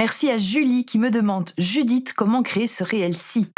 Merci à Julie qui me demande « Judith, comment créer ce réel-ci »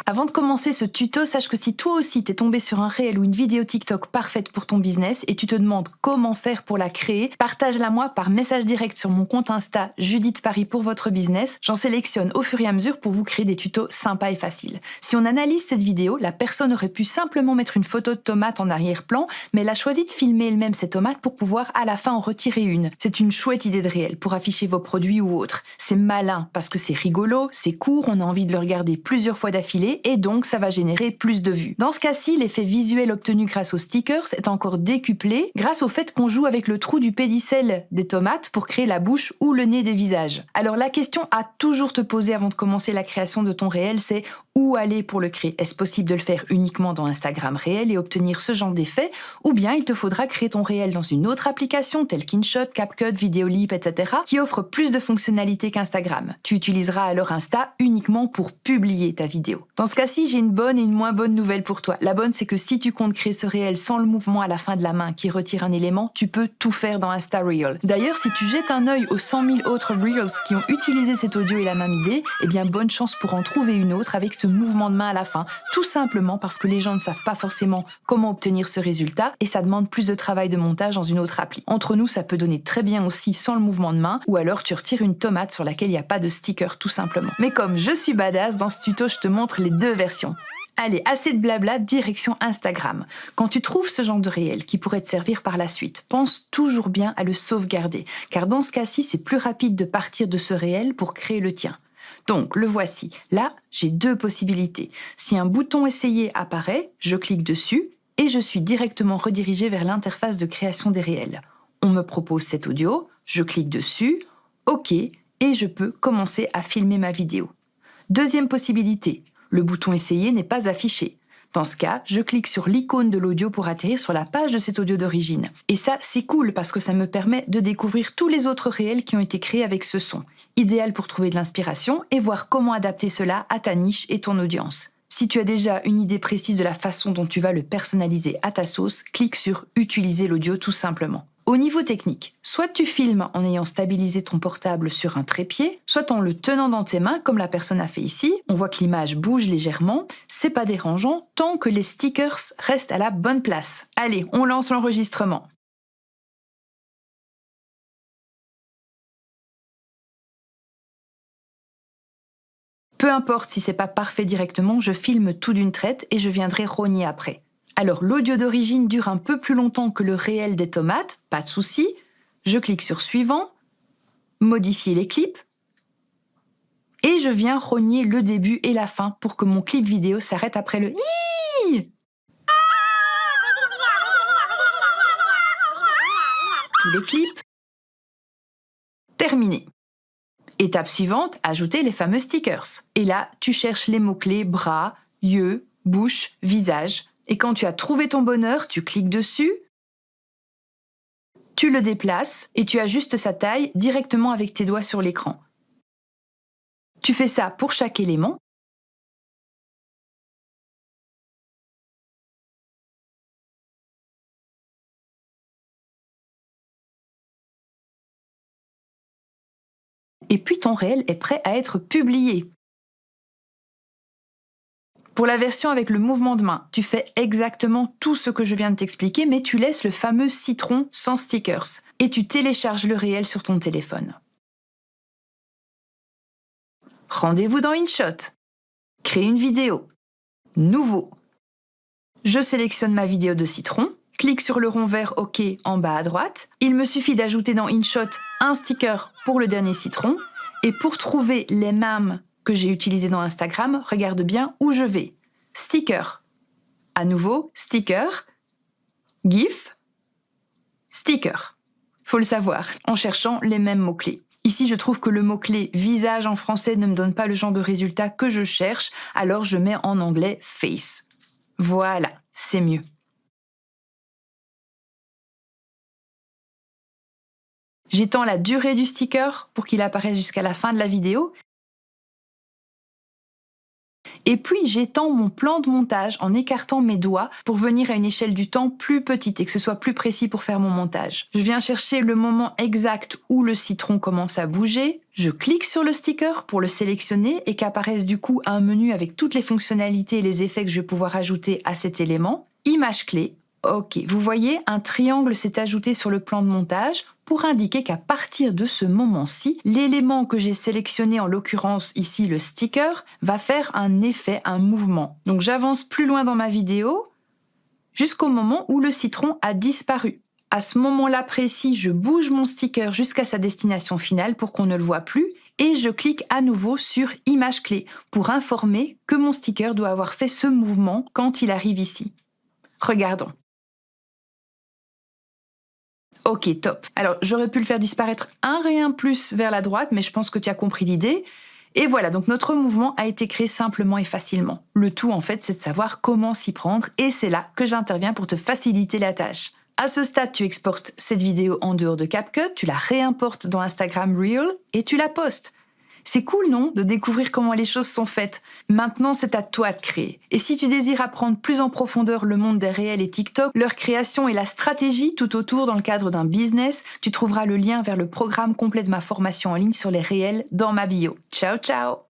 Avant de commencer ce tuto, sache que si toi aussi t'es tombé sur un réel ou une vidéo TikTok parfaite pour ton business et tu te demandes comment faire pour la créer, partage-la moi par message direct sur mon compte Insta Judith Paris pour votre business. J'en sélectionne au fur et à mesure pour vous créer des tutos sympas et faciles. Si on analyse cette vidéo, la personne aurait pu simplement mettre une photo de tomate en arrière-plan, mais elle a choisi de filmer elle-même ses tomates pour pouvoir à la fin en retirer une. C'est une chouette idée de réel pour afficher vos produits ou autres. C'est malin parce que c'est rigolo, c'est court, on a envie de le regarder plusieurs fois d'affilée et donc ça va générer plus de vues. Dans ce cas-ci, l'effet visuel obtenu grâce aux stickers est encore décuplé grâce au fait qu'on joue avec le trou du pédicelle des tomates pour créer la bouche ou le nez des visages. Alors la question à toujours te poser avant de commencer la création de ton réel, c'est où aller pour le créer? Est-ce possible de le faire uniquement dans Instagram réel et obtenir ce genre d'effet? Ou bien il te faudra créer ton réel dans une autre application telle qu'InShot, CapCut, Videolip, etc. qui offre plus de fonctionnalités qu'Instagram. Tu utiliseras alors Insta uniquement pour publier ta vidéo. Dans ce cas-ci, j'ai une bonne et une moins bonne nouvelle pour toi. La bonne, c'est que si tu comptes créer ce réel sans le mouvement à la fin de la main qui retire un élément, tu peux tout faire dans Insta Reel. D'ailleurs, si tu jettes un œil aux 100 000 autres Reels qui ont utilisé cet audio et la même idée, eh bien bonne chance pour en trouver une autre avec ce mouvement de main à la fin. Tout simplement parce que les gens ne savent pas forcément comment obtenir ce résultat et ça demande plus de travail de montage dans une autre appli. Entre nous, ça peut donner très bien aussi sans le mouvement de main ou alors tu retires une tomate sur laquelle il n'y a pas de sticker tout simplement. Mais comme je suis badass, dans ce tuto, je te montre les deux versions. Allez, assez de blabla, direction Instagram. Quand tu trouves ce genre de réel qui pourrait te servir par la suite, pense toujours bien à le sauvegarder, car dans ce cas-ci, c'est plus rapide de partir de ce réel pour créer le tien. Donc, le voici. Là, j'ai deux possibilités. Si un bouton Essayer apparaît, je clique dessus et je suis directement redirigée vers l'interface de création des réels. On me propose cet audio, je clique dessus, OK, et je peux commencer à filmer ma vidéo. Deuxième possibilité, le bouton Essayer n'est pas affiché. Dans ce cas, je clique sur l'icône de l'audio pour atterrir sur la page de cet audio d'origine. Et ça, c'est cool parce que ça me permet de découvrir tous les autres réels qui ont été créés avec ce son. Idéal pour trouver de l'inspiration et voir comment adapter cela à ta niche et ton audience. Si tu as déjà une idée précise de la façon dont tu vas le personnaliser à ta sauce, clique sur « Utiliser l'audio » tout simplement. Au niveau technique, soit tu filmes en ayant stabilisé ton portable sur un trépied, soit en le tenant dans tes mains comme la personne a fait ici. On voit que l'image bouge légèrement, c'est pas dérangeant tant que les stickers restent à la bonne place. Allez, on lance l'enregistrement. Peu importe si c'est pas parfait directement, je filme tout d'une traite et je viendrai rogner après. Alors l'audio d'origine dure un peu plus longtemps que le réel des tomates, pas de souci. Je clique sur Suivant, Modifier les clips, et je viens rogner le début et la fin pour que mon clip vidéo s'arrête après le Hiiii. Tous les clips. Terminé. Étape suivante, ajouter les fameux stickers. Et là, tu cherches les mots-clés bras, yeux, bouche, visage. Et quand tu as trouvé ton bonheur, tu cliques dessus, tu le déplaces et tu ajustes sa taille directement avec tes doigts sur l'écran. Tu fais ça pour chaque élément. Et puis ton réel est prêt à être publié. Pour la version avec le mouvement de main, tu fais exactement tout ce que je viens de t'expliquer, mais tu laisses le fameux citron sans stickers et tu télécharges le réel sur ton téléphone. Rendez-vous dans InShot. Créer une vidéo. Nouveau. Je sélectionne ma vidéo de citron, clique sur le rond vert OK en bas à droite. Il me suffit d'ajouter dans InShot un sticker pour le dernier citron. Et pour trouver les mêmes que j'ai utilisés dans Instagram, regarde bien où je vais. Sticker. À nouveau, sticker, GIF, sticker. Faut le savoir, en cherchant les mêmes mots-clés. Ici, je trouve que le mot-clé visage en français ne me donne pas le genre de résultat que je cherche, alors je mets en anglais face. Voilà, c'est mieux. J'étends la durée du sticker pour qu'il apparaisse jusqu'à la fin de la vidéo. Et puis j'étends mon plan de montage en écartant mes doigts pour venir à une échelle du temps plus petite et que ce soit plus précis pour faire mon montage. Je viens chercher le moment exact où le citron commence à bouger, je clique sur le sticker pour le sélectionner et qu'apparaisse du coup un menu avec toutes les fonctionnalités et les effets que je vais pouvoir ajouter à cet élément. Image clé. Ok, vous voyez, un triangle s'est ajouté sur le plan de montage pour indiquer qu'à partir de ce moment-ci, l'élément que j'ai sélectionné, en l'occurrence ici le sticker, va faire un effet, un mouvement. Donc j'avance plus loin dans ma vidéo jusqu'au moment où le citron a disparu. À ce moment-là précis, je bouge mon sticker jusqu'à sa destination finale pour qu'on ne le voit plus et je clique à nouveau sur Image clé pour informer que mon sticker doit avoir fait ce mouvement quand il arrive ici. Regardons. Ok, top. Alors, j'aurais pu le faire disparaître un rien plus vers la droite, mais je pense que tu as compris l'idée. Et voilà, donc notre mouvement a été créé simplement et facilement. Le tout, en fait, c'est de savoir comment s'y prendre, et c'est là que j'interviens pour te faciliter la tâche. À ce stade, tu exportes cette vidéo en dehors de CapCut, tu la réimportes dans Instagram Reel, et tu la postes. C'est cool, non, de découvrir comment les choses sont faites. Maintenant, c'est à toi de créer. Et si tu désires apprendre plus en profondeur le monde des réels et TikTok, leur création et la stratégie tout autour dans le cadre d'un business, tu trouveras le lien vers le programme complet de ma formation en ligne sur les réels dans ma bio. Ciao, ciao!